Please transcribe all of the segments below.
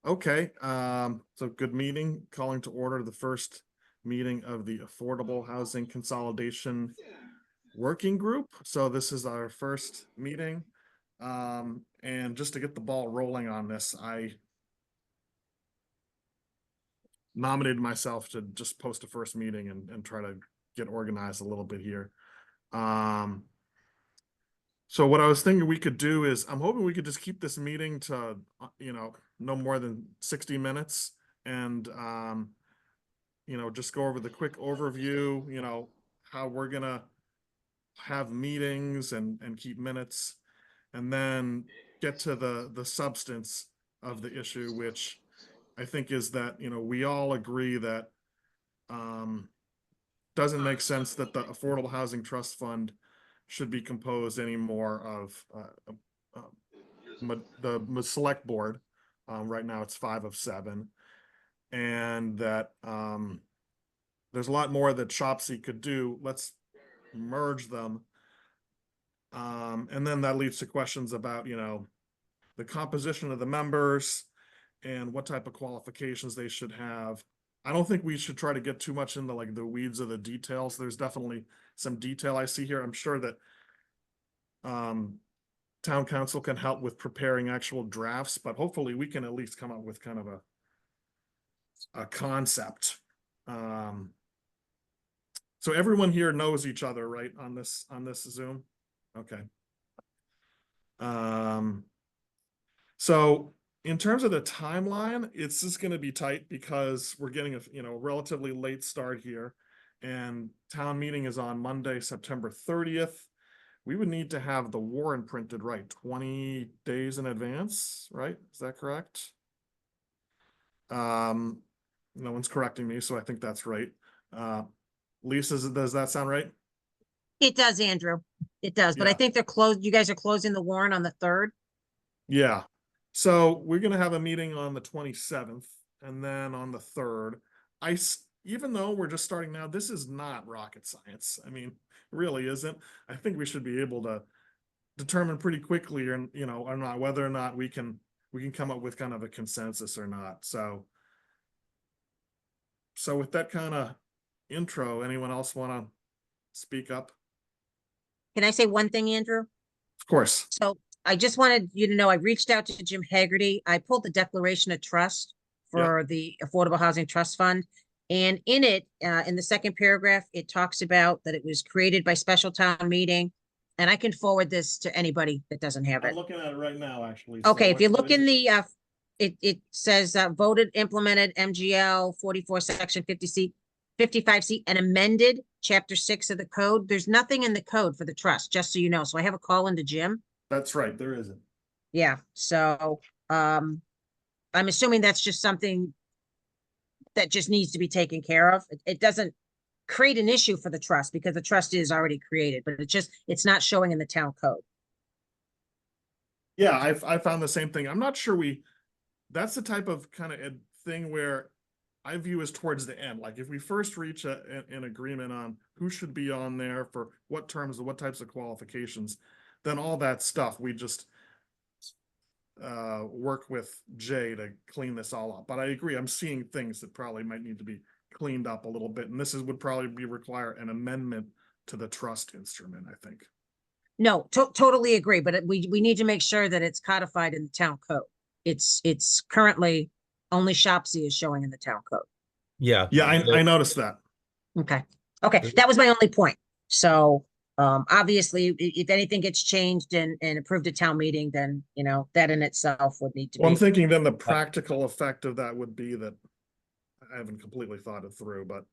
Okay, so good meeting, calling to order the first meeting of the Affordable Housing Consolidation Working Group. So this is our first meeting. And just to get the ball rolling on this, I nominated myself to just post a first meeting and try to get organized a little bit here. So what I was thinking we could do is, I'm hoping we could just keep this meeting to, no more than 60 minutes and, just go over the quick overview, how we're gonna have meetings and keep minutes, and then get to the substance of the issue, which I think is that, we all agree that, doesn't make sense that the Affordable Housing Trust Fund should be composed anymore of the select board. Right now it's 5 of 7, and that there's a lot more that Shopsy could do. Let's merge them. And then that leads to questions about, the composition of the members and what type of qualifications they should have. I don't think we should try to get too much into like the weeds of the details. There's definitely some detail I see here. I'm sure that town council can help with preparing actual drafts, but hopefully we can at least come up with kind of a concept. So everyone here knows each other, right, on this Zoom? Okay. So in terms of the timeline, it's just going to be tight because we're getting a relatively late start here, and town meeting is on Monday, September 30th. We would need to have the warrant printed, right, 20 days in advance, right? Is that correct? No one's correcting me, so I think that's right. Lisa, does that sound right? It does, Andrew. It does, but I Yeah. think they're closed. You guys are closing the warrant on the 3rd. Yeah. So we're gonna have a meeting on the 27th, and then on the 3rd. Even though we're just starting now, this is not rocket science. I mean, it really isn't. I think we should be able to determine pretty quickly, or not whether or not we can come up with kind of a consensus or not. So with that kind of intro, anyone else want to speak up? Can I say one thing, Andrew? Of course. So I just wanted you to know, I reached out to Jim Haggerty. I pulled the declaration of trust for the Affordable Housing Trust Fund. And in it, in the second paragraph, it talks about that it was created by special town meeting. And I can forward this to anybody that doesn't have it. I'm looking at it right now, actually. Okay, So if you look in the, it says voted, implemented MGL 44, section 50C, 55C, and amended chapter 6 of the code. There's nothing in the code for the trust, just so you know. So I have a call into Jim. That's right, there isn't. Yeah, so I'm assuming that's just something that just needs to be taken care of. It doesn't create an issue for the trust because the trust is already created, but it's not showing in the town code. Yeah, I found the same thing. I'm not sure that's the type of kind of thing where I view as towards the end. Like if we first reach an agreement on who should be on there for what terms, what types of qualifications, then all that stuff, we just work with Jay to clean this all up. But I agree, I'm seeing things that probably might need to be cleaned up a little bit. And this would probably require an amendment to the trust instrument, I think. No, totally agree, but we need to make sure that it's codified in the town code. It's currently only Shopsy is showing in the town code. Yeah, I noticed that. Okay, that was my only point. So obviously, if anything gets changed and approved at town meeting, then that in itself would need to be. I'm thinking then the practical effect of that would be that I haven't completely thought it through, but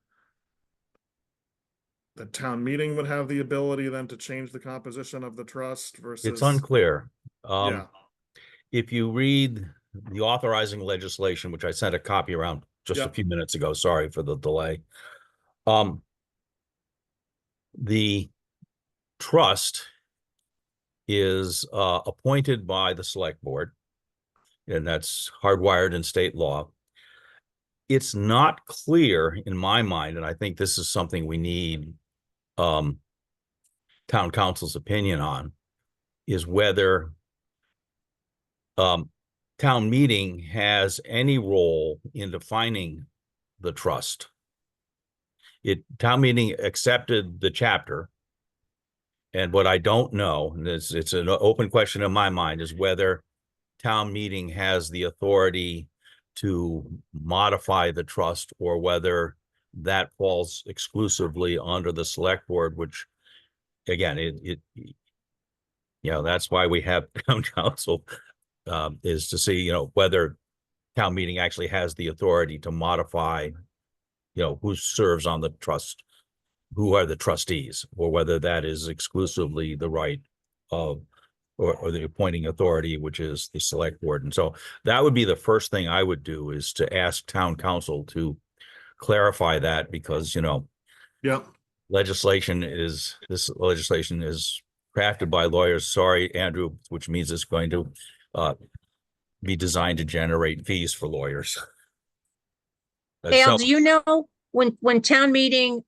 the town meeting would have the ability then to change the composition of the trust versus. It's unclear. Yeah. If you read the authorizing legislation, which I sent a copy around just a few minutes ago, sorry for the delay. The trust is appointed by the select board, and that's hardwired in state law. It's not clear in my mind, and I think this is something we need town council's opinion on, is whether town meeting has any role in defining the trust. Town meeting accepted the chapter. And what I don't know, and it's an open question in my mind, is whether town meeting has the authority to modify the trust or whether that falls exclusively under the select board, which again, that's why we have town council, is to see, whether town meeting actually has the authority to modify, who serves on the trust, who are the trustees, or whether that is exclusively the right of or the appointing authority, which is the select board. And so that would be the first thing I would do, is to ask town council to clarify that, because, Yeah. this legislation is crafted by lawyers. Sorry, Andrew, which means it's going to be designed to generate fees for lawyers. Al, do you know when town meeting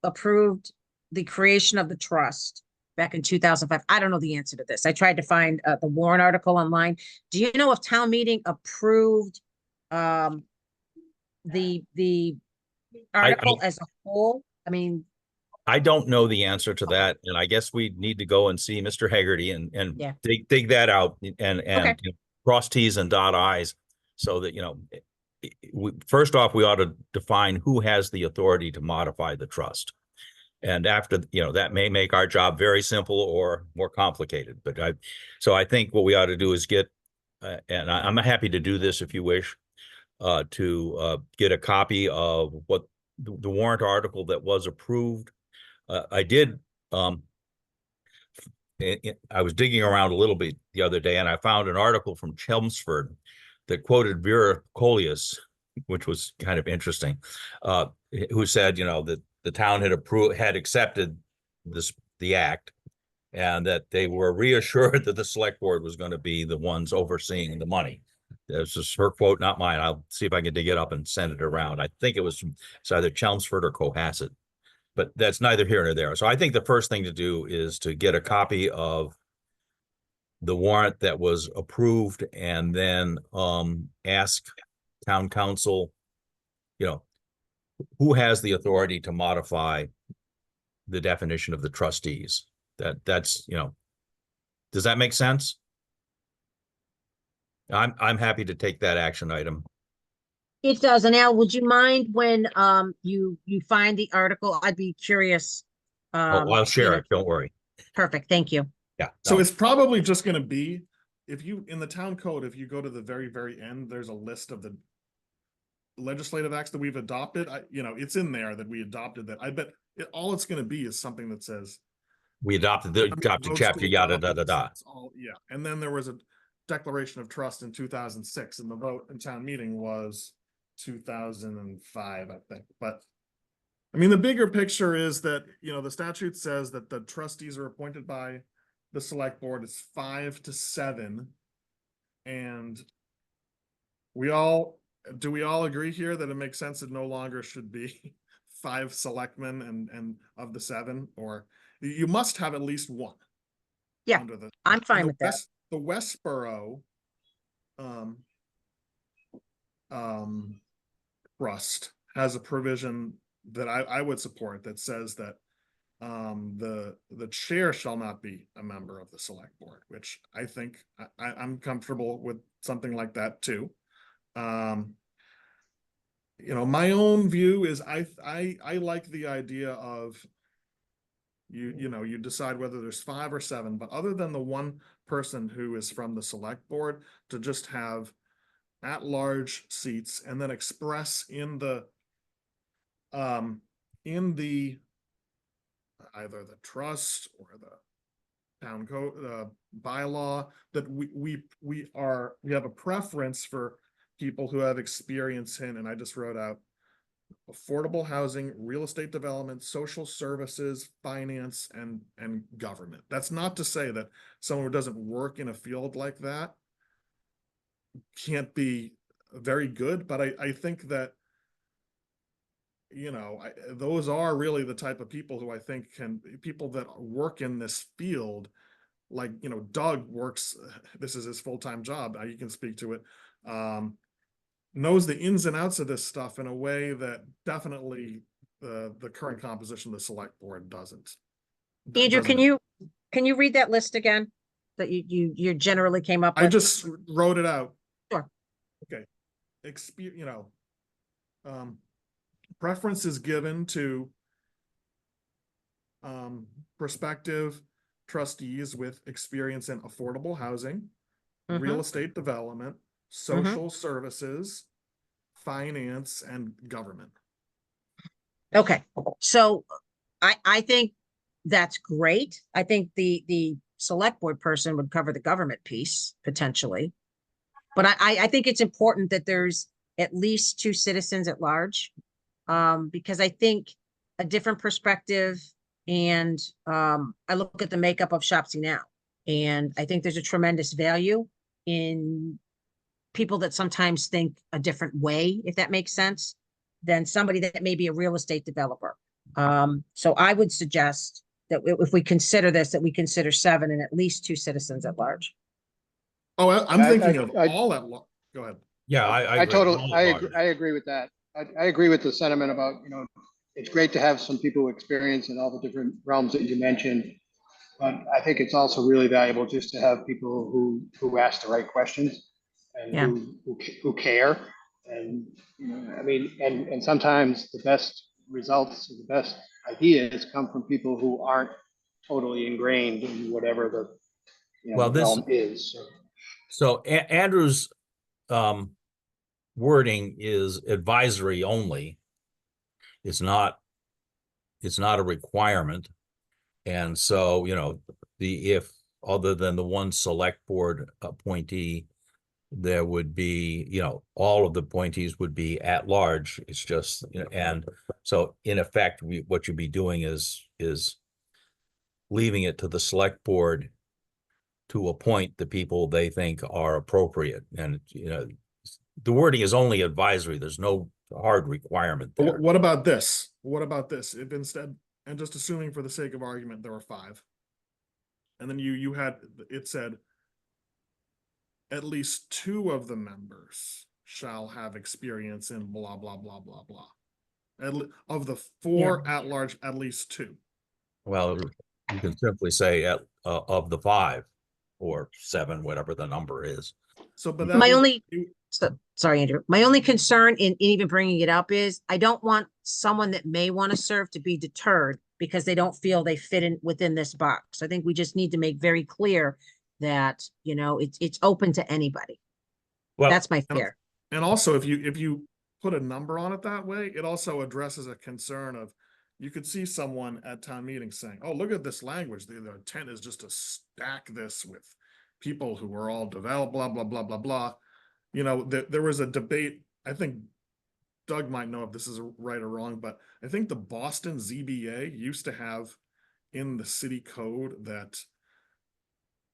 approved the creation of the trust back in 2005? I don't know the answer to this. I tried to find the Warren article online. Do you know if town meeting approved the article as a whole? I mean, I don't know the answer to that, and I guess we need to go and see Mr. Haggerty and Yeah. dig that out and Okay. cross T's and dot I's, so that first off, we ought to define who has the authority to modify the trust. And after, that may make our job very simple or more complicated. But I think what we ought to do is get, and I'm happy to do this if you wish, to get a copy of what the warrant article that was approved. I did, I was digging around a little bit the other day, and I found an article from Chelmsford that quoted Vera Colias, which was kind of interesting, who said, that the town had accepted the act, and that they were reassured that the select board was going to be the ones overseeing the money. That's just her quote, not mine. I'll see if I can dig it up and send it around. I think it's either Chelmsford or Cohasset, but that's neither here nor there. So I think the first thing to do is to get a copy of the warrant that was approved, and then ask town council, who has the authority to modify the definition of the trustees. That's does that make sense? I'm happy to take that action item. it does. And Al, would you mind when you find the article? I'd be curious. I'll share it. Don't worry. Perfect. Thank you. Yeah. So no. it's probably just going to be, if you, in the town code, if you go to the very, very end, there's a list of the legislative acts that we've adopted. It's in there that we adopted that. I bet all it's going to be is something that says We adopted votes chapter, to yada, adopt da, da, it. da. It's all, yeah. And then there was a declaration of trust in 2006, and the vote in town meeting was 2005, I think. But I mean, the bigger picture is that, the statute says that the trustees are appointed by the select board. It's 5 to 7. And do we all agree here that it makes sense it no longer should be 5 selectmen and of the 7, or you must have at least one? Yeah, I'm fine with that. The Westboro trust has a provision that I would support that says that the chair shall not be a member of the select board, which I think I'm comfortable with something like that too. My own view is I like the idea of you decide whether there's 5 or 7, but other than the one person who is from the select board, to just have at-large seats and then express in the either the trust or the town code bylaw that we have a preference for people who have experience in, and I just wrote out affordable housing, real estate development, social services, finance, and government. That's not to say that someone who doesn't work in a field like that can't be very good, but I think that those are really the type of people who I think people that work in this field like, you know, Doug works, this is his full-time job, you can speak to it, knows the ins and outs of this stuff in a way that definitely the current composition of the select board doesn't. Andrew, doesn't. can you read that list again? That you generally came up I with? just wrote it out. Sure. Okay. Preference is given to prospective trustees with experience in affordable housing, real estate development, social services, finance, and government. Okay, so I think that's great. I think the select board person would cover the government piece potentially. But I think it's important that there's at least 2 citizens at large. Because I think a different perspective, and I look at the makeup of Shopsy now, and I think there's a tremendous value in people that sometimes think a different way, if that makes sense, than somebody that may be a real estate developer. So I would suggest that if we consider this, that we consider 7 and at least 2 citizens at large. Oh, I'm thinking of I- all at once. Go ahead. Yeah, I agree. totally, All I at agree, large. I agree with that. I agree with the sentiment about, it's great to have some people who experience in all the different realms that you mentioned. But I think it's also really valuable just to have people who ask the right questions and Yeah. who care. And, I mean, and sometimes the best results, the best ideas come from people who aren't totally ingrained in whatever the Well, this, realm is. so Andrew's wording is advisory only. It's not a requirement. And so, if other than the one select board appointee, there would be, all of the appointees would be at large. It's just, and so in effect, what you'd be doing is leaving it to the select board to appoint the people they think are appropriate. And, the wording is only advisory. There's no hard requirement there. What about this? What about this? If instead, and just assuming for the sake of argument, there were 5, and then you had, it said, at least 2 of the members shall have experience in blah, blah, blah, blah, blah. Of the 4 at large, at least 2. Well, you can simply say of the 5 or 7, whatever the number is. So, but My that only, sorry, Andrew. My only concern in even bringing it up is I don't want someone that may want to serve to be deterred because they don't feel they fit in within this box. I think we just need to make very clear that, it's open to anybody. Well, That's my fear. And also, if you put a number on it that way, it also addresses a concern of, you could see someone at town meeting saying, "Oh, look at this language. The intent is just to stack this with people who are all developed, blah, blah, blah, blah, blah." There was a debate. I think Doug might know if this is right or wrong, but I think the Boston ZBA used to have in the city code that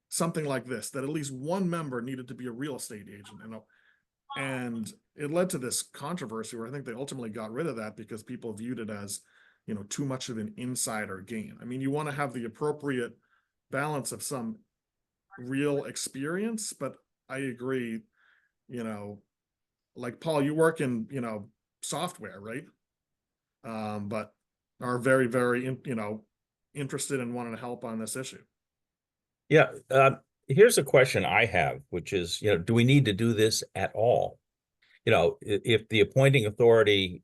something like this, that at least one member needed to be a real estate agent, and it led to this controversy where I think they ultimately got rid of that because people viewed it as, too much of an insider gain. I mean, you want to have the appropriate balance of some real experience, but I agree, like Paul, you work in, software, right? But are very, very, interested in wanting to help on this issue. Yeah. Here's a question I have, which is, do we need to do this at all? If the appointing authority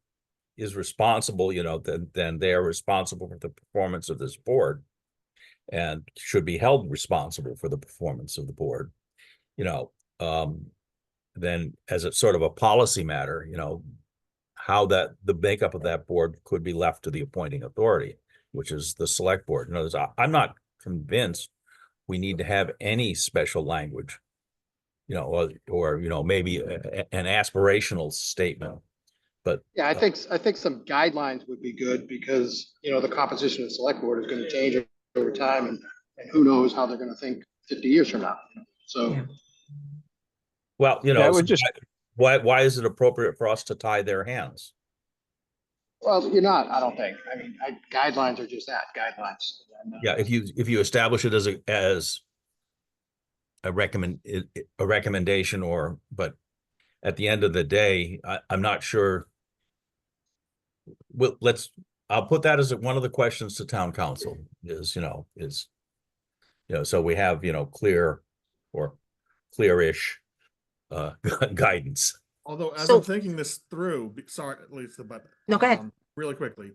is responsible, then they are responsible for the performance of this board and should be held responsible for the performance of the board. Then as a sort of a policy matter, how the makeup of that board could be left to the appointing authority, which is the select board. In other words, I'm not convinced we need to have any special language, or maybe an aspirational statement. But Yeah, I think some guidelines would be good because, the composition of the select board is going to change over time and who knows how they're going to think 50 years from now. So, Yeah. well, Yeah, I would just- why is it appropriate for us to tie their hands? well, you're not, I don't think. I mean, guidelines are just that, guidelines. Yeah, if you establish it as a recommendation but at the end of the day, I'm not sure. Well, I'll put that as one of the questions to town council is, so we have, clear or clearish guidance. Although, as So- I'm thinking this through, sorry, Lisa, but No, go ahead. really quickly,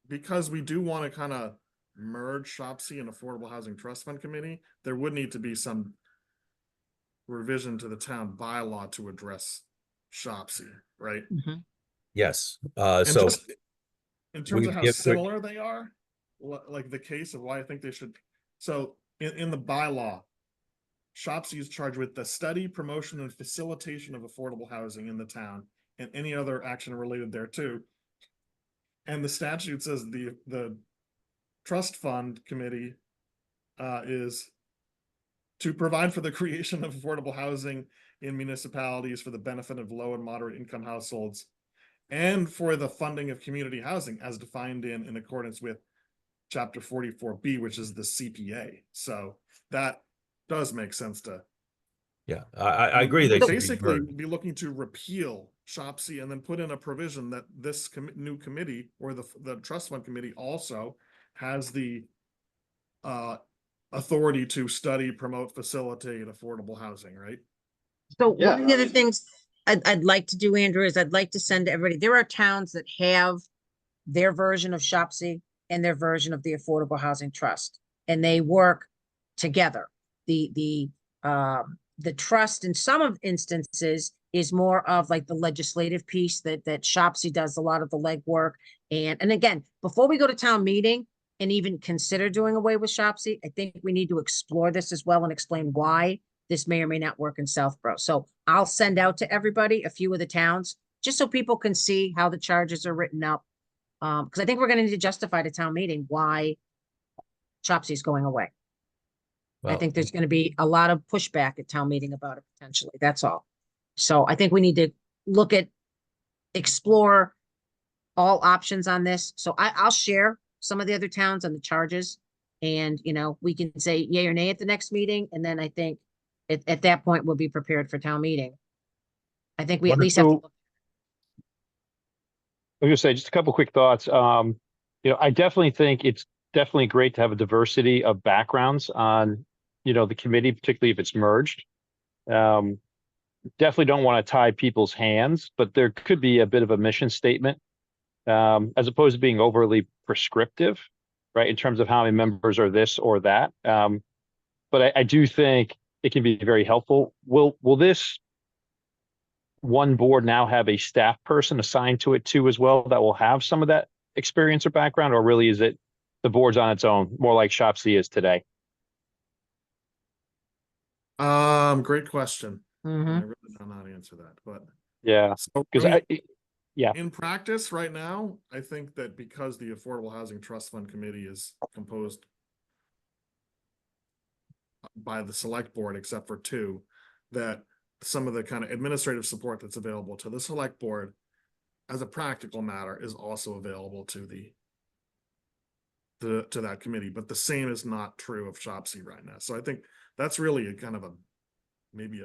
because we do want to kind of merge SHOPC and Affordable Housing Trust Fund Committee, there would need to be some revision to the town bylaw to address SHOPC, right? Mhm. Yes, And so just in terms we of how give- similar they are, like the case of why I think they should. So in the bylaw, SHOPC is charged with the study, promotion, and facilitation of affordable housing in the town and any other action related thereto. And the statute says the trust fund committee is to provide for the creation of affordable housing in municipalities for the benefit of low and moderate income households and for the funding of community housing as defined in accordance with chapter 44B, which is the CPA. So that does make sense to. yeah, I agree. We'd They should be basically merged. be looking to repeal SHOPC and then put in a provision that this new committee or the trust fund committee also has the authority to study, promote, facilitate affordable housing, right? So Yeah, one of the I other mean- things I'd like to do, Andrew, is I'd like to send everybody, there are towns that have their version of SHOPC and their version of the Affordable Housing Trust, and they work together. The trust in some of instances is more of like the legislative piece that SHOPC does a lot of the legwork. And again, before we go to town meeting and even consider doing away with SHOPC, I think we need to explore this as well and explain why this may or may not work in Southborough. So I'll send out to everybody a few of the towns, just so people can see how the charges are written up. Because I think we're gonna need to justify to town meeting why SHOPC is going away. I Well, think there's gonna be a lot of pushback at town meeting about it potentially, that's all. So I think we need to look at, explore all options on this. So I'll share some of the other towns and the charges. And, we can say yay or nay at the next meeting, and then I think at that point, we'll be prepared for town meeting. I think we at least have to. Wonderful. I was gonna say just a couple quick thoughts. I definitely think it's definitely great to have a diversity of backgrounds on, the committee, particularly if it's merged. Definitely don't want to tie people's hands, but there could be a bit of a mission statement, as opposed to being overly prescriptive, right, in terms of how many members are this or that. But I do think it can be very helpful. Will this one board now have a staff person assigned to it too as well that will have some of that experience or background, or really is it the board's on its own, more like SHOPC is today? Great question. I Mhm. really don't know how to answer that, but Yeah, so because mean, in practice right now, I think that because the Affordable Housing Trust Fund Committee is composed by the select board, except for two, that some of the kind of administrative support that's available to the select board as a practical matter is also available to to that committee, but the same is not true of SHOPC right now. So I think that's really a kind of maybe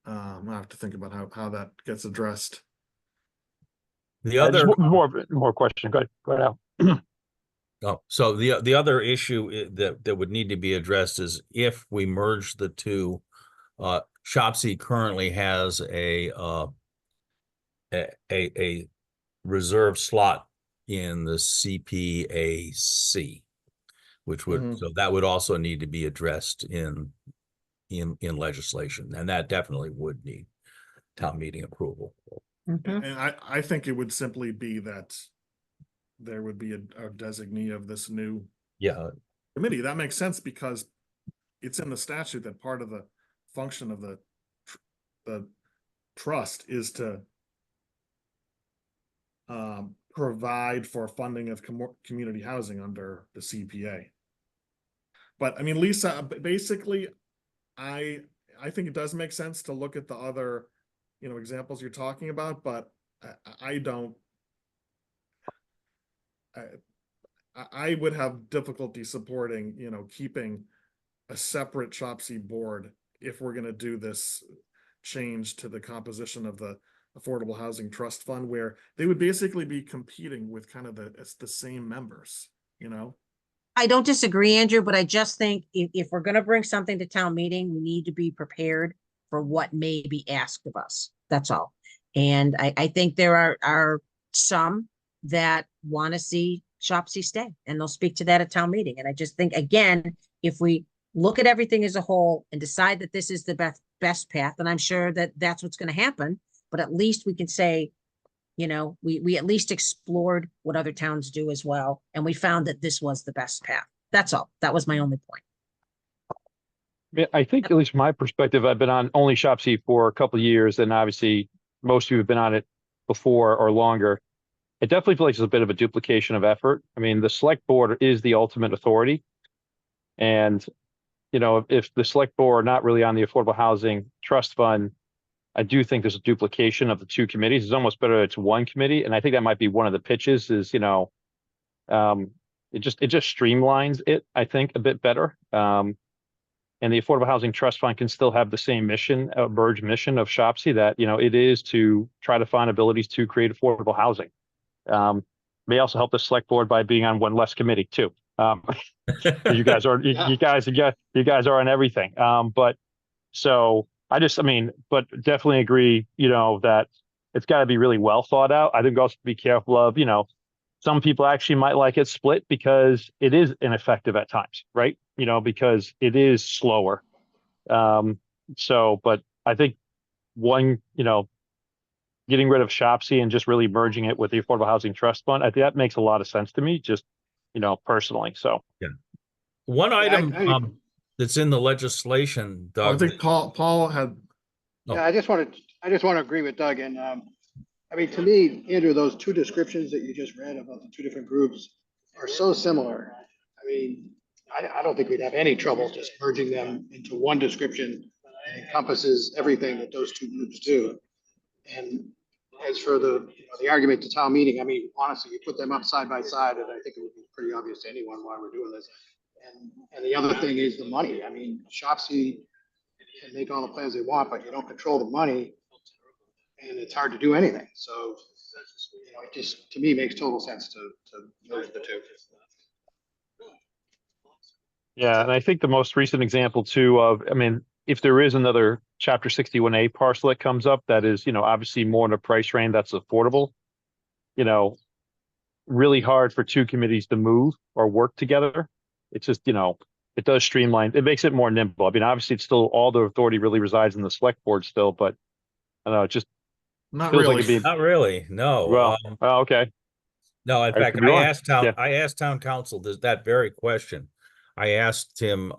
I have to think about how that gets addressed. the other, more question. Go ahead, Al. so the other issue that would need to be addressed is if we merge the two, SHOPC currently has a reserve slot in the CPAC, which would, so that would also need to be addressed in legislation, and that definitely would need town meeting approval. Mhm. And I think it would simply be that there would be a designee of this new Yeah, committee. That makes sense because it's in the statute that part of the function of the trust is to provide for funding of community housing under the CPA. But I mean, Lisa, basically, I think it does make sense to look at the other, examples you're talking about, but I don't. I would have difficulty supporting, keeping a separate Shopsy board if we're gonna do this change to the composition of the Affordable Housing Trust Fund, where they would basically be competing with kind of it's the same members, you know? I don't disagree, Andrew, but I just think if we're gonna bring something to town meeting, we need to be prepared for what may be asked of us. That's all. And I think there are some that want to see Shopsy stay, and they'll speak to that at town meeting. And I just think, again, if we look at everything as a whole and decide that this is the best path, and I'm sure that that's what's going to happen, but at least we can say, you know, we at least explored what other towns do as well, and we found that this was the best path. That's all. That was my only point. Yeah, I think, at least from my perspective, I've been on only Shopsy for a couple of years, and obviously most of you have been on it before or longer. I definitely feel like there's a bit of a duplication of effort. I mean, the select board is the ultimate authority. And, you know, if the select board are not really on the Affordable Housing Trust Fund, I do think there's a duplication of the two committees. It's almost better it's one committee. And I think that might be one of the pitches is, you know, it just streamlines it, I think, a bit better. And the Affordable Housing Trust Fund can still have the same mission, merge mission of Shopsy, that, you know, it is to try to find abilities to create affordable housing. May also help the select board by being on one less committee too. You guys are, you guys are on everything. But so I mean, but definitely agree, you know, that it's got to be really well thought out. I think also be careful of, you know, some people actually might like it split because it is ineffective at times, right? You know, because it is slower. But I think one, you know, getting rid of Shopsy and just really merging it with the Affordable Housing Trust Fund, I think that makes a lot of sense to me, just, you know, personally. So One item I- that's in the legislation, Oh, I Doug. think Paul had, Yeah, I just want to agree with Doug, and I mean, to me, Andrew, those two descriptions that you just read about the two different groups are so similar. I mean, I don't think we'd have any trouble just merging them into one description that encompasses everything that those two groups do. And as for the argument to town meeting, I mean, honestly, you put them up side by side, and I think it would be pretty obvious to anyone why we're doing this. And the other thing is the money. I mean, Shopsy can make all the plans they want, but you don't control the money, and it's hard to do anything. So, you know, it just, to me, makes total sense to merge the two. yeah, and I think the most recent example too of, I mean, if there is another Chapter 61A parcel that comes up that is, you know, obviously more in a price range that's affordable, you know, really hard for two committees to move or work together. It's just, you know, it does streamline, it makes it more nimble. I mean, obviously it's still, all the authority really resides in the select board still, but I don't know, it just not feels like really. it'd be, Not really, no. well, okay. No, in I fact, could be wrong. Yeah. I asked town council that very question. I asked him,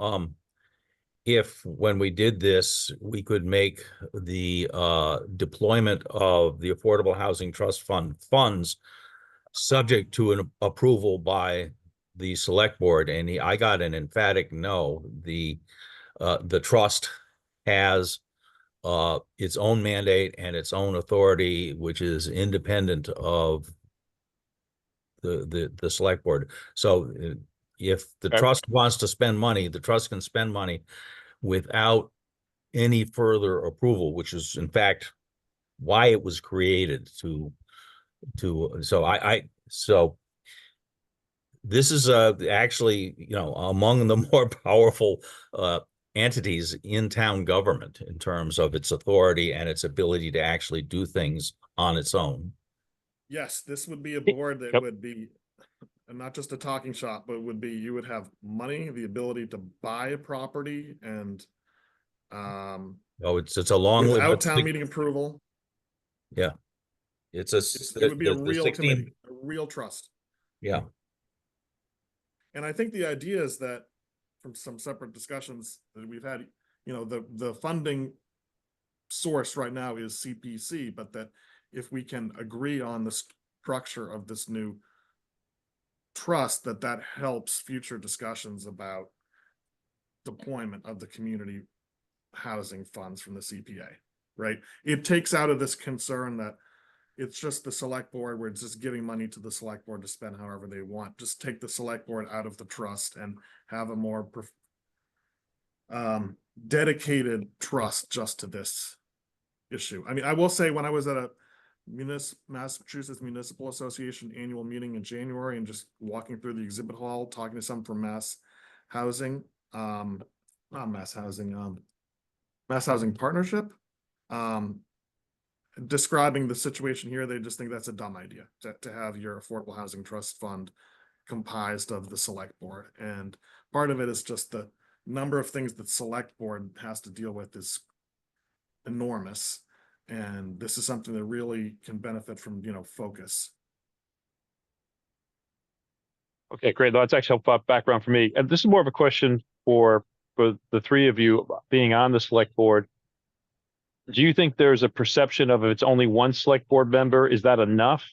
if when we did this, we could make the deployment of the Affordable Housing Trust Fund funds subject to an approval by the select board, and I got an emphatic no. The trust has its own mandate and its own authority, which is independent of the select board. So if the Okay. trust wants to spend money, the trust can spend money without any further approval, which is in fact why it was created so this is actually, you know, among the more powerful entities in town government in terms of its authority and its ability to actually do things on its own. Yes, this would be a board that Yep. would be not just a talking shop, but would be, you would have money, the ability to buy a property, and Oh, it's a long lived. without town meeting approval, Yeah, it would be a the real 16. committee, a real trust. Yeah, And I think the idea is that from some separate discussions that we've had, you know, the funding source right now is CPC, but that if we can agree on the structure of this new trust, that helps future discussions about deployment of the community housing funds from the CPA, right? It takes out of this concern that it's just the select board, where it's just giving money to the select board to spend however they want. Just take the select board out of the trust and have a more dedicated trust just to this issue. I mean, I will say, when I was at a Massachusetts Municipal Association annual meeting in January and just walking through the exhibit hall, talking to some from Mass Housing, not Mass Housing, Mass Housing Partnership, describing the situation here, they just think that's a dumb idea to have your affordable housing trust fund comprised of the select board. And part of it is just the number of things that select board has to deal with is enormous. And this is something that really can benefit from, focus. Okay, great. That's actually helpful background for me. And this is more of a question for the three of you being on the select board. Do you think there's a perception of if it's only one select board member, is that enough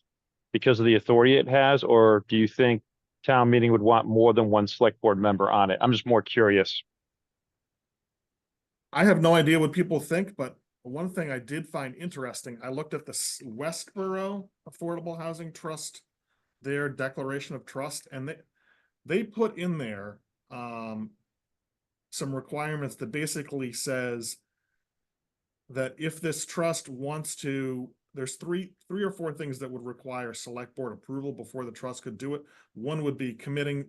because of the authority it has? Or do you think town meeting would want more than one select board member on it? I'm just more curious. I have no idea what people think, but one thing I did find interesting, I looked at the Westboro Affordable Housing Trust, their declaration of trust, and they put in there some requirements that basically says that if this trust wants to, there's three or four things that would require select board approval before the trust could do it. One would be committing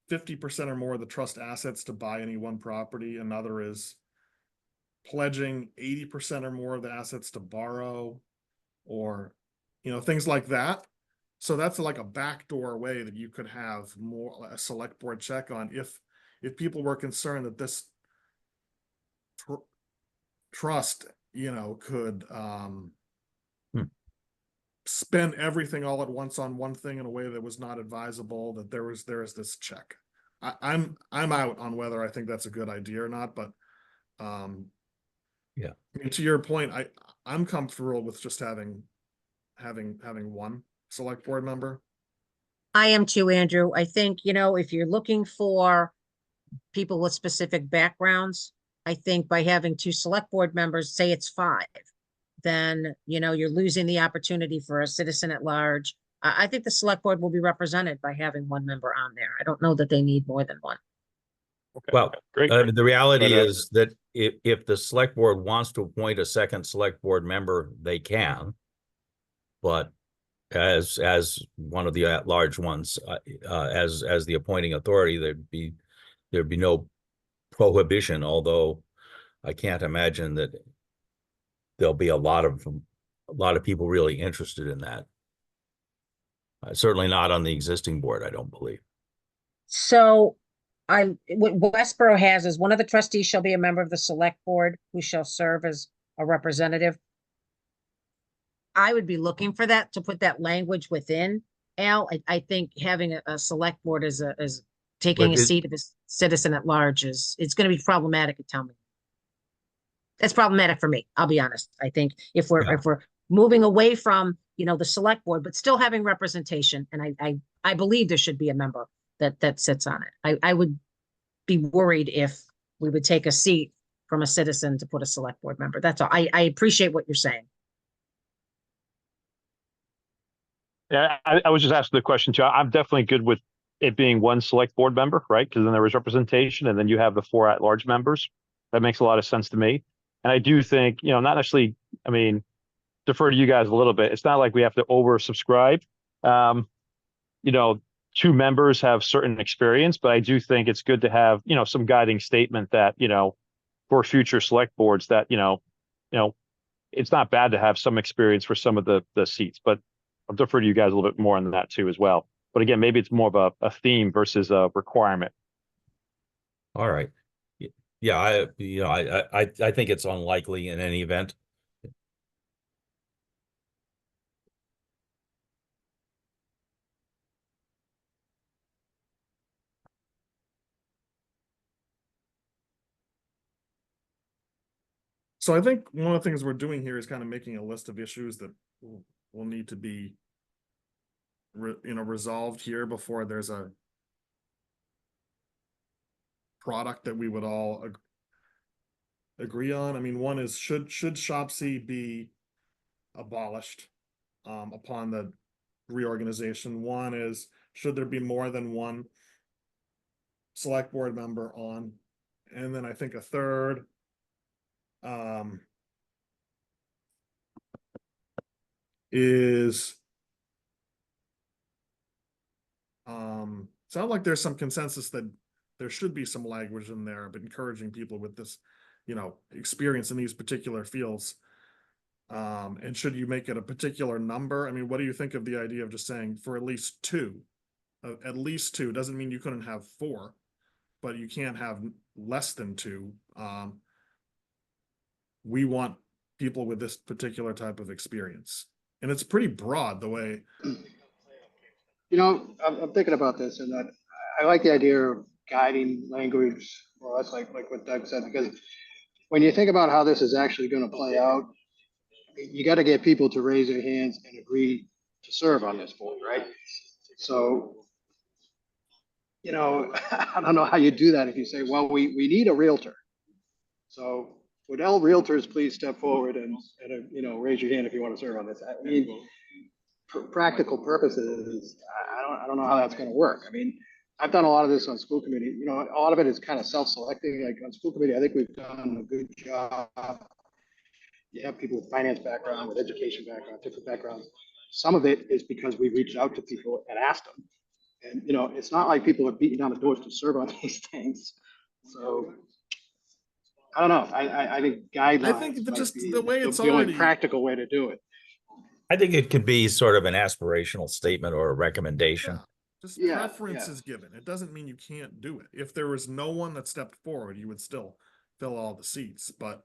50% or more of the trust assets to buy any one property. Another is pledging 80% or more of the assets to borrow, or, things like that. So that's like a backdoor way that you could have more a select board check on if people were concerned that this trust, could spend everything all at once on one thing in a way that was not advisable, that there is this check. I'm out on whether I think that's a good idea or not, but Yeah. to your point, I'm comfortable with just having one select board member. I am too, Andrew. I think, if you're looking for people with specific backgrounds, I think by having two select board members, say it's 5, then, you're losing the opportunity for a citizen at large. I think the select board will be represented by having one member on there. I don't know that they need more than one. Okay, Well, great. the reality But, is that if the select board wants to appoint a second select board member, they can. But as one of the at-large ones, as the appointing authority, there'd be no prohibition, although I can't imagine that there'll be a lot of people really interested in that. Certainly not on the existing board, I don't believe. So what Westboro has is one of the trustees shall be a member of the select board who shall serve as a representative. I would be looking for that, to put that language within. Al, I think having a select board as taking a seat of a citizen at large it's going to be problematic at town meeting. That's problematic for me. I'll be honest. I think if we're moving away from, the select board, but still having representation, and I believe there should be a member that sits on it. I would be worried if we would take a seat from a citizen to put a select board member. That's all. I appreciate what you're saying. yeah, I was just asking the question too. I'm definitely good with it being one select board member, right? Because then there was representation, and then you have the 4 at-large members. That makes a lot of sense to me. And I do think, not necessarily, I mean, defer to you guys a little bit. It's not like we have to oversubscribe. 2 members have certain experience, but I do think it's good to have, some guiding statement that, for future select boards that, it's not bad to have some experience for some of the seats, but I'll defer to you guys a little bit more on that too as well. But again, maybe it's more of a theme versus a requirement. All right. Yeah, I think it's unlikely in any event. So I think one of the things we're doing here is kind of making a list of issues that will need to be resolved here before there's a product that we would all agree on. I mean, one is should ShopC be abolished upon the reorganization? One is, should there be more than one select board member on And then I think a third is sound like there's some consensus that there should be some language in there, but encouraging people with this, experience in these particular fields. And should you make it a particular number? I mean, what do you think of the idea of just saying for at least two? At least two doesn't mean you couldn't have four, but you can't have less than two. We want people with this particular type of experience. And it's pretty broad the way. I'm thinking about this, and that I like the idea of guiding language for us, like what Doug said, because when you think about how this is actually going to play out, you got to get people to raise their hands and agree to serve on this board, right? So, I don't know how you do that if you say, well, we need a realtor. So would all realtors please step forward and raise your hand if you want to serve on this? I mean, for practical purposes, I don't know how that's going to work. I mean, I've done a lot of this on school committee. A lot of it is kind of self-selecting. Like on school committee, I think we've done a good job. You have people with finance background, with education background, different backgrounds. Some of it is because we reached out to people and asked them. And, it's not like people are beating down the doors to serve on these things. So I don't know. I think guidelines. I think might just be the way it's the only already practical way to do it. I think it could be sort of an aspirational statement or a recommendation. Yeah, just Yeah, preference yeah. is given. It doesn't mean you can't do it. If there was no one that stepped forward, you would still fill all the seats. But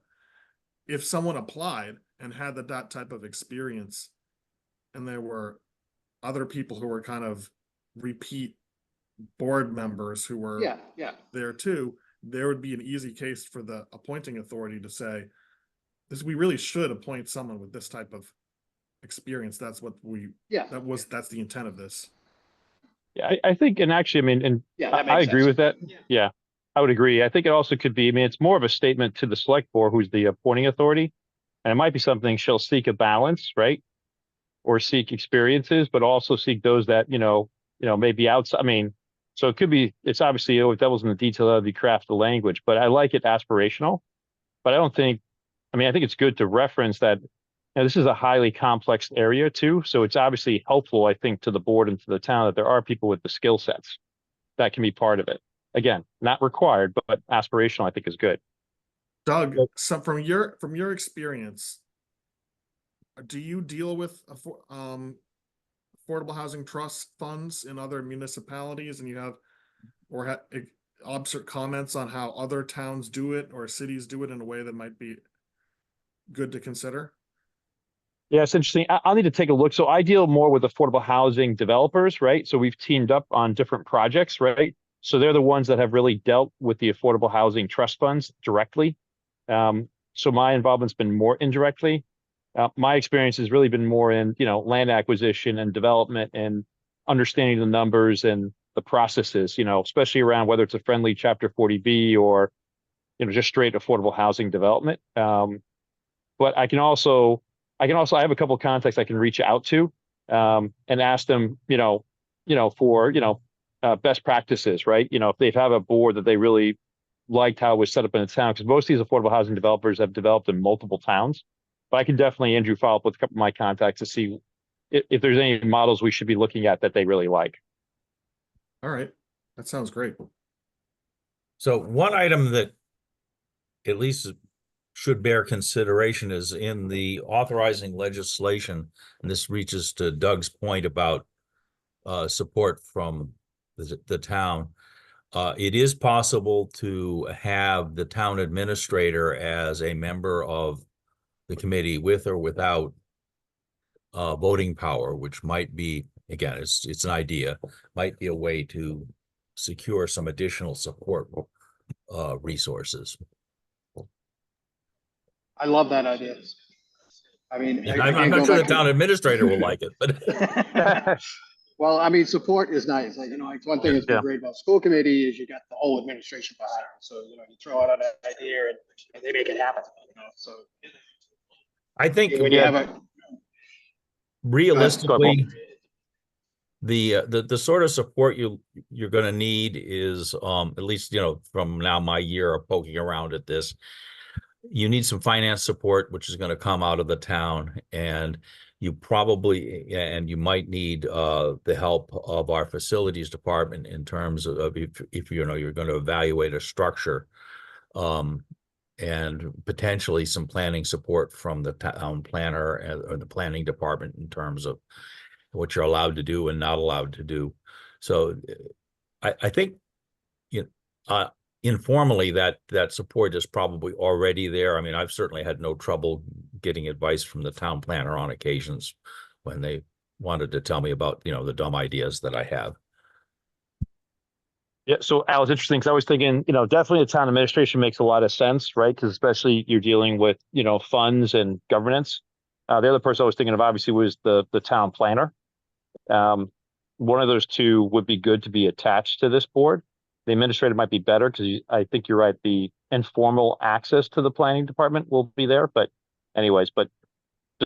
if someone applied and had that type of experience, and there were other people who were kind of repeat board members who were Yeah. there too, there would be an easy case for the appointing authority to say, we really should appoint someone with this type of experience. That's what that's the intent of this. Yeah, I think, and actually, I mean, and Yeah, that I makes agree sense. with that. Yeah, I would agree. I think it also could be, I mean, it's more of a statement to the select board, who's the appointing authority. And it might be something she'll seek a balance, right? Or seek experiences, but also seek those that, maybe outside. I mean, so it could be, it's obviously, devil's in the detail of the craft the language, but I like it aspirational. But I think it's good to reference that this is a highly complex area too. So it's obviously helpful, I think, to the board and to the town that there are people with the skill sets that can be part of it. Again, not required, but aspirational, I think, is good. Doug, Well- so from your experience, do you deal with affordable housing trust funds in other municipalities, and you have comments on how other towns do it or cities do it in a way that might be good to consider? Yeah, it's interesting. I'll need to take a look. So I deal more with affordable housing developers, right? So we've teamed up on different projects, right? So they're the ones that have really dealt with the affordable housing trust funds directly. So my involvement's been more indirectly. My experience has really been more in, land acquisition and development and understanding the numbers and the processes, especially around whether it's a friendly Chapter 40B or, just straight affordable housing development. But I have a couple of contacts I can reach out to, and ask them, for, best practices, right? If they have a board that they really liked how it was set up in a town, because most of these affordable housing developers have developed in multiple towns. But I can definitely, Andrew, follow up with a couple of my contacts to see if there's any models we should be looking at that they really like. All right, that sounds great. So one item that at least should bear consideration is in the authorizing legislation, and this reaches to Doug's point about support from the town. It is possible to have the town administrator as a member of the committee with or without voting power, which might be, again, it's an idea, might be a way to secure some additional support resources. I love that idea. I mean, I'm not sure the town administrator will like it, but well, I mean, support is nice. Like, one thing that's been Yeah. great about school committee is you got the whole administration behind it. So, you throw out an idea and they make it happen, So I think when you have a, realistically, The sort of support you're going to need is, at least, from now my year of poking around at this, you need some finance support, which is going to come out of the town, and you might need the help of our facilities department in terms of if you're going to evaluate a structure, and potentially some planning support from the town planner or the planning department in terms of what you're allowed to do and not allowed to do. So I think, informally that support is probably already there. I mean, I've certainly had no trouble getting advice from the town planner on occasions when they wanted to tell me about, the dumb ideas that I have. Yeah, so Al, it's interesting because I was thinking, definitely the town administration makes a lot of sense, right? Because especially you're dealing with, funds and governance. The other person I was thinking of obviously was the town planner. One of those two would be good to be attached to this board. The administrator might be better because I think you're right. The informal access to the planning department will be there. But anyways,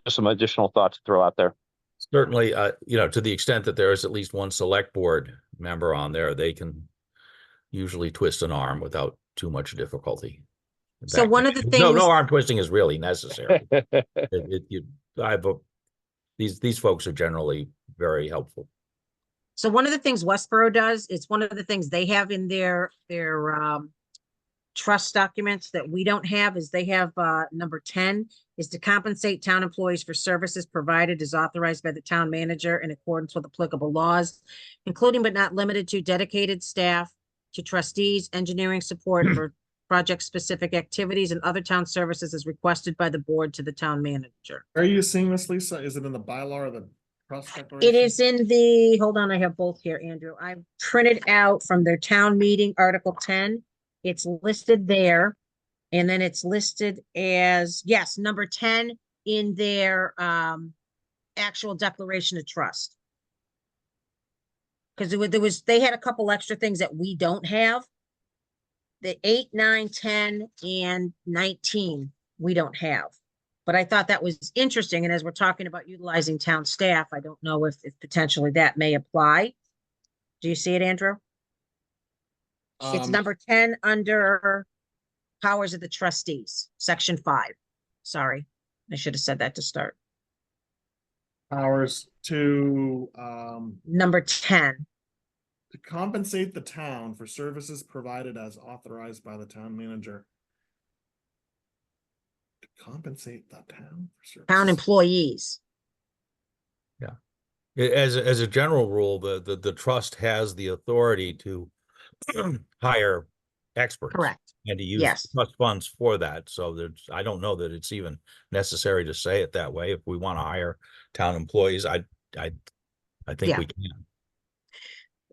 just some additional thoughts to throw out there. Certainly, to the extent that there is at least one select board member on there, they can usually twist an arm without too much difficulty. So one of the No things, arm twisting is really necessary. These folks are generally very helpful. so one of the things Westboro does, it's one of the things they have in their trust documents that we don't have, is they have number 10 is to compensate town employees for services provided as authorized by the town manager in accordance with applicable laws, including but not limited to dedicated staff, to trustees, engineering support for project-specific activities and other town services as requested by the board to the town manager. Are you seeing this, Lisa? Is it in the bylaw or the trust It declaration? is in the, hold on, I have both here, Andrew. I printed out from their town meeting, Article 10. It's listed there. And then it's listed as, yes, number 10 in their actual declaration of trust. Because they had a couple extra things that we don't have. The 8, 9, 10, and 19, we don't have. But I thought that was interesting. And as we're talking about utilizing town staff, I don't know if potentially that may apply. Do you see it, Andrew? It's number 10 under powers of the trustees, section 5. Sorry, I should have said that to start. Powers to Number 10. to compensate the town for services provided as authorized by the town manager. To compensate the town for services. Town employees. As a general rule, the trust has the authority to hire experts. Correct. And to use Yes. trust funds for that. So I don't know that it's even necessary to say it that way. If we want to hire town employees, I think Yeah. we can.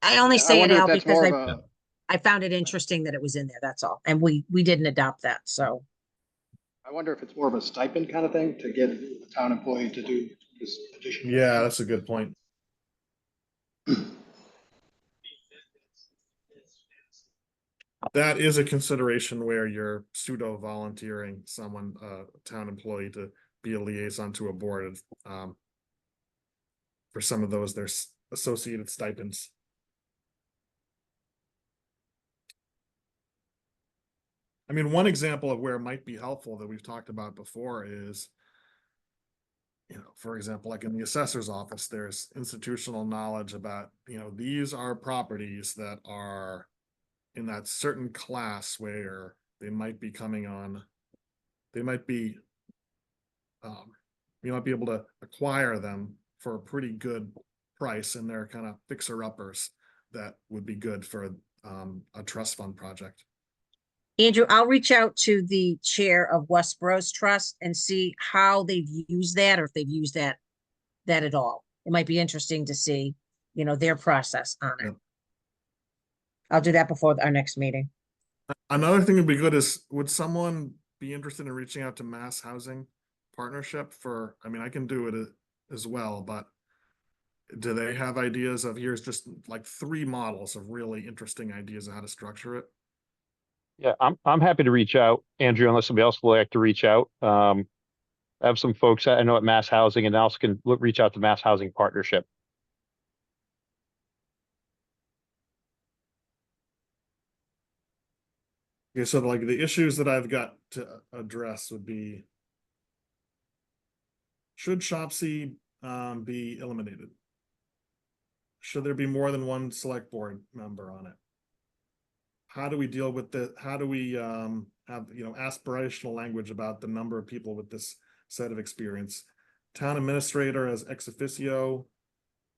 I only I say it wonder if out that's because more of a, I found it interesting that it was in there. That's all. And we didn't adopt that. So I wonder if it's more of a stipend kind of thing to get a town employee to do this additional. Yeah, that's a good point. That is a consideration where you're pseudo volunteering someone, a town employee, to be a liaison to a board. For some of those, there's associated stipends. I mean, one example of where it might be helpful that we've talked about before is, for example, like in the assessor's office, there's institutional knowledge about, these are properties that are in that certain class where they might be coming on, they might be, you might be able to acquire them for a pretty good price, and they're kind of fixer-uppers that would be good for a trust fund project. Andrew, I'll reach out to the chair of Westboro's Trust and see how they've used that, or if they've used that at all. It might be interesting to see, their process on it. Yep. I'll do that before our next meeting. Another thing would be good is, would someone be interested in reaching out to Mass Housing Partnership for, I mean, I can do it as well, but do they have ideas of, here's just like 3 models of really interesting ideas of how to structure it? Yeah, I'm happy to reach out, Andrew, unless somebody else would like to reach out. I have some folks I know at Mass Housing, and also can reach out to Mass Housing Partnership. Okay, so like the issues that I've got to address would be, should SHOPC be eliminated? Should there be more than one select board member on it? How do we deal with how do we have, aspirational language about the number of people with this set of experience? Town administrator as ex officio,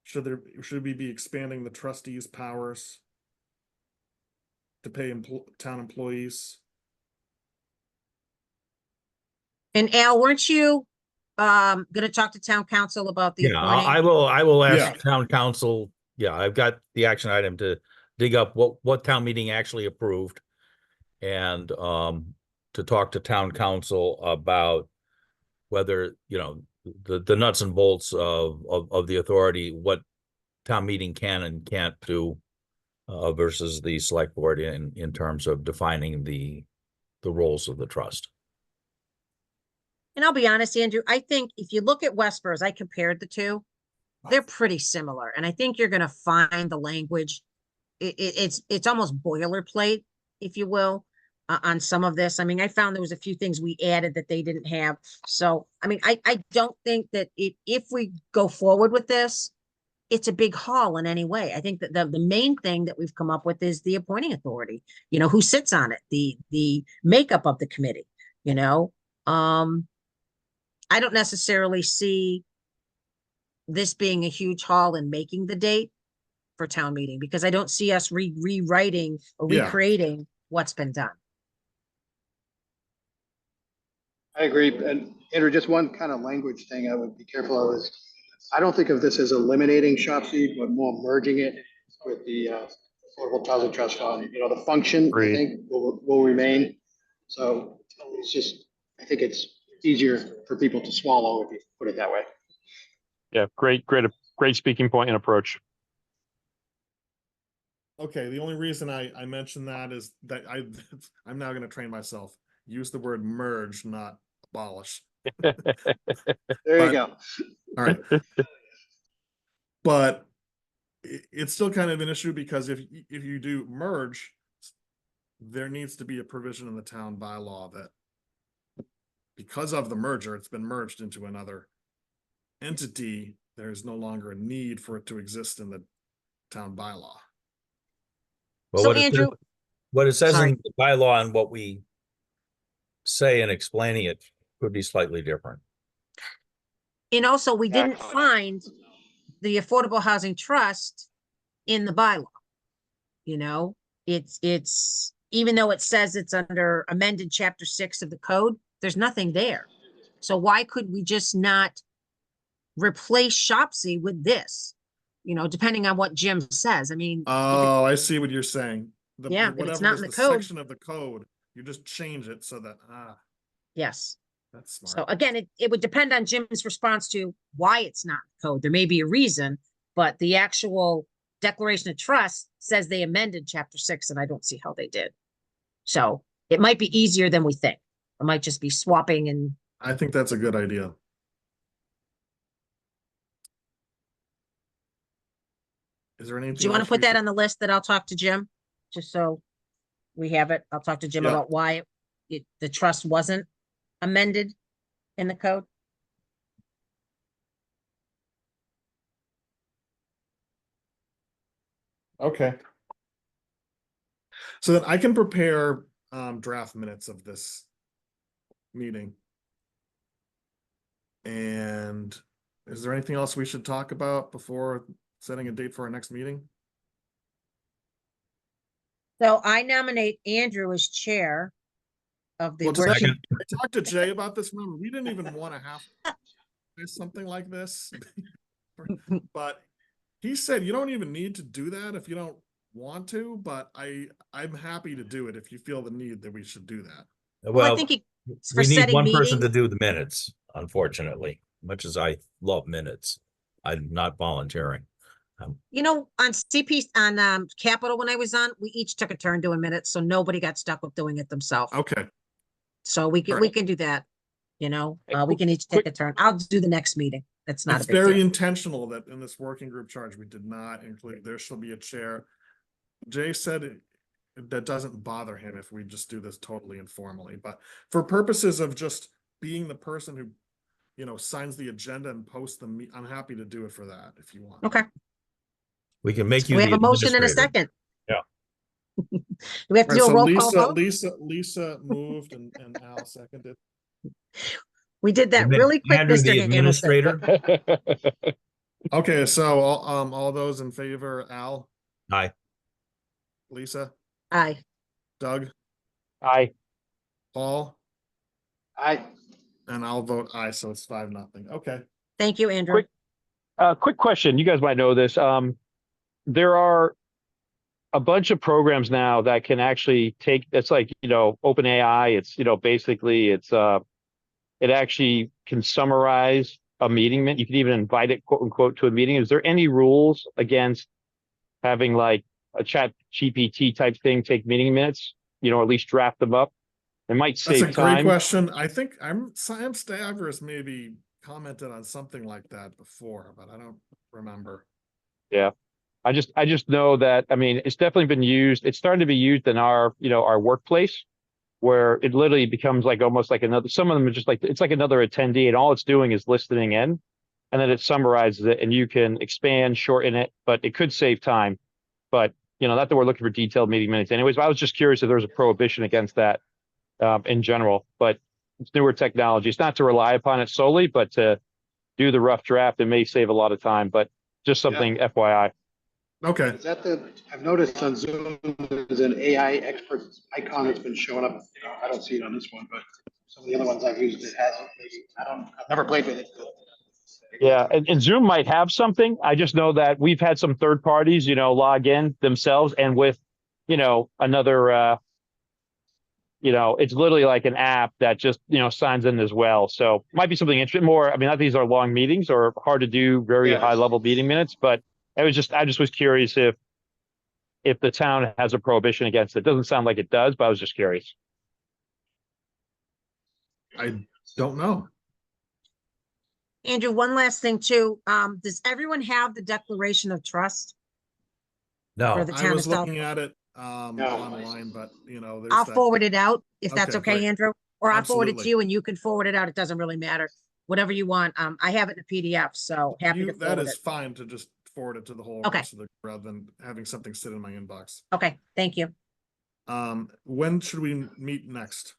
should we be expanding the trustees' powers to pay town employees? And Al, weren't you gonna talk to town council about the Yeah, appointing? I will Yeah. ask town council. Yeah, I've got the action item to dig up what town meeting actually approved. And to talk to town council about whether, the nuts and bolts of the authority, what town meeting can and can't do versus the select board in terms of defining the roles of the trust. And I'll be honest, Andrew, I think if you look at Westboro's, I compared the two, they're pretty similar. And I think you're gonna find the language. It's almost boilerplate, if you will, on some of this. I mean, I found there was a few things we added that they didn't have. So, I mean, I don't think that if we go forward with this, it's a big haul in any way. I think that the main thing that we've come up with is the appointing authority, who sits on it, the makeup of the committee, you know. I don't necessarily see this being a huge haul in making the date for town meeting, because I don't see us rewriting or Yeah. recreating what's been done. I agree. And Andrew, just one kind of language thing I would be careful of is, I don't think of this as eliminating SHOPC, but more merging it with the Affordable Housing Trust Fund. The function, I Agreed. think, will remain. So it's just, I think it's easier for people to swallow if you put it that way. Yeah, great speaking point and approach. Okay, the only reason I mentioned that is that I'm now going to train myself. Use the word merge, not abolish. There But- you go. All right. But it's still kind of an issue, because if you do merge, there needs to be a provision in the town bylaw that because of the merger, it's been merged into another entity. There's no longer a need for it to exist in the town bylaw. Well, So what it says- Andrew, what it says sorry. in the bylaw and what we say in explaining it could be slightly different. and also we didn't Exactly. find the Affordable Housing Trust in the bylaw. It's even though it says it's under amended chapter 6 of the code, there's nothing there. So why could we just not replace SHOPC with this? Depending on what Jim says. I mean, if Oh, I see what you're saying. Yeah, but it's whatever not is in the code. section of the code, you just change it so that, yes. that's So smart. again, it would depend on Jim's response to why it's not in the code. There may be a reason, but the actual declaration of trust says they amended chapter 6, and I don't see how they did. So it might be easier than we think. It might just be swapping and I think that's a good idea. Is there anything? do you want to else put we that should- on the list that I'll talk to Jim? Just so we have it. I'll talk to Jim Yeah. about why the trust wasn't amended in the code. Okay. So that I can prepare draft minutes of this meeting. And is there anything else we should talk about before setting a date for our next meeting? So I nominate Andrew as chair of the Well, just working. I talked to Jay about this. Remember, we didn't even want to have something like this. But he said you don't even need to do that if you don't want to, but I'm happy to do it if you feel the need that we should do that. Well, I Well, think it's for we need setting one person to meetings. do the minutes, unfortunately, much as I love minutes. I'm not volunteering. On CP, on Capital, when I was on, we each took a turn doing minutes, so nobody got stuck with doing it themselves. Okay. So we can Alright. do that. Hey, We can each take a turn. I'll do the next meeting. That's not a It's big very deal. intentional that in this working group charge, we did not include, there shall be a chair. Jay said that doesn't bother him if we just do this totally informally, but for purposes of just being the person who, you know, signs the agenda and posts the I'm happy to do it for that if you want. Okay, We can make you we the have a motion and a administrator. second. Yeah. Do we have to Right, do a so roll call vote? Lisa moved and Al seconded. We did that Make really quick, Andrew Mr. the Hamilton. administrator. Okay, so all those in favor, Al, Aye. Lisa, Aye. Doug, Aye. Paul, I, and I'll vote aye, so it's 5-0. Okay. Thank you, Andrew. Quick question. You guys might know this. There are a bunch of programs now that can actually take, it's like, open AI. It's, basically it actually can summarize a meeting. You can even invite it, quote unquote, to a meeting. Is there any rules against having like a chat GPT type thing take meeting minutes, or at least draft them up? It might That's a save great time. question. I think Sam Stavros maybe commented on something like that before, but I don't remember. Yeah. I just know that, I mean, it's definitely been used. It's starting to be used in our workplace, where it literally becomes like almost like another, some of them are just like, it's like another attendee, and all it's doing is listening in, and then it summarizes it, and you can expand, shorten it, but it could save time. But, not that we're looking for detailed meeting minutes anyways, but I was just curious if there's a prohibition against that in general, but it's newer technology. It's not to rely upon it solely, but to do the rough draft. It may save a lot of time, but just something FYI. Okay. is that I've noticed on Zoom, there's an AI expert icon that's been showing up. I don't see it on this one, but some of the other ones I've used, it hasn't. Maybe, I've never played with it. Yeah, and Zoom might have something. I just know that we've had some third parties, log in themselves, and with, another, it's literally like an app that just, signs in as well. So might be something interesting. More, I mean, not these are long meetings or hard to do, very Yeah. high level meeting minutes, but I just was curious if the town has a prohibition against it. Doesn't sound like it does, but I was just curious. I don't know. Andrew, one last thing too. Does everyone have the Declaration of Trust for No, the I town of was South? looking at it No. online, but there's I'll that. forward it out if that's Okay, okay, great. Andrew, or I'll forward it to Absolutely. you and you can forward it out. It doesn't really matter. Whatever you want. I have it in a PDF, so happy to That forward is it. fine to just forward it to the whole Okay. rest of the, rather than having something sit in my inbox. Okay, thank you. When should we meet next?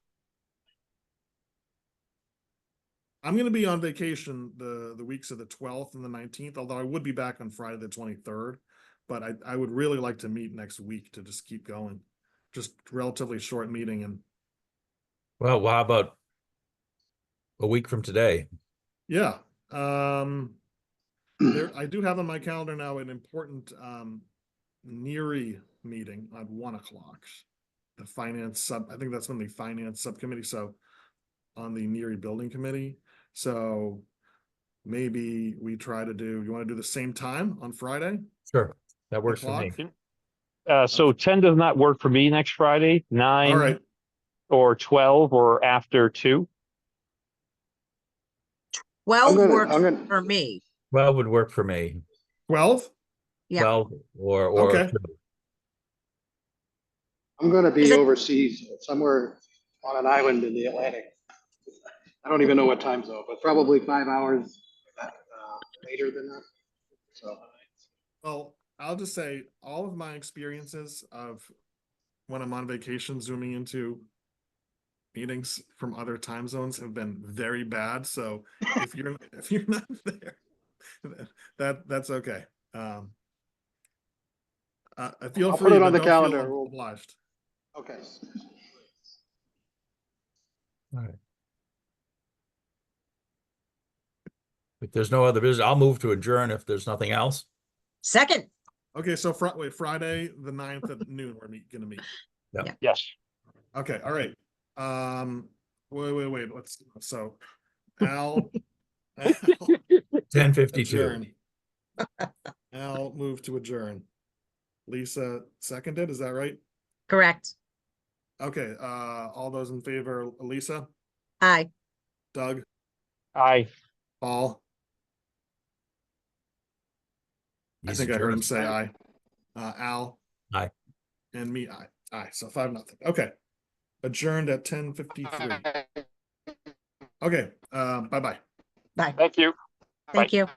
I'm going to be on vacation the weeks of the 12th and the 19th, although I would be back on Friday the 23rd. But I would really like to meet next week to just keep going. Just relatively short meeting, and well, how about a week from today? yeah. I do have on my calendar now an important NERI meeting at 1:00. The I think that's when the finance subcommittee, so on the NERI building committee. So maybe we try to you want to do the same time on Friday? Sure, that works for me. O'clock? So 10 does not work for me next Friday, 9 All right. or 12 or after 2. 12 I'm works gonna- for me. Well, would work for me. 12? Yeah. 12 or Okay. 2. I'm going to be Is it- overseas somewhere on an island in the Atlantic. I don't even know what time zone, but probably 5 hours later than that. So Well, I'll just say all of my experiences of when I'm on vacation, zooming into meetings from other time zones have been very bad. So if you're not there, that's okay. Feel I'll free, put it but on the don't feel calendar. obliged. Okay. All right. If there's no other business, I'll move to adjourn if there's nothing else. Second. Okay, so Friday the 9th at noon, we're gonna meet. Yes. Okay, all right. Wait. So Al 10:52. adjourn. Al move to adjourn. Lisa seconded, is that right? Correct. Okay, all those in favor, Lisa, Aye. Doug, Aye. Paul, I He's think I heard him adjourned. say aye. Al. Aye. And me, aye. Aye, so 5-0. Okay. Adjourned at 10:53. Okay, bye-bye. Bye. Thank you. Thank you.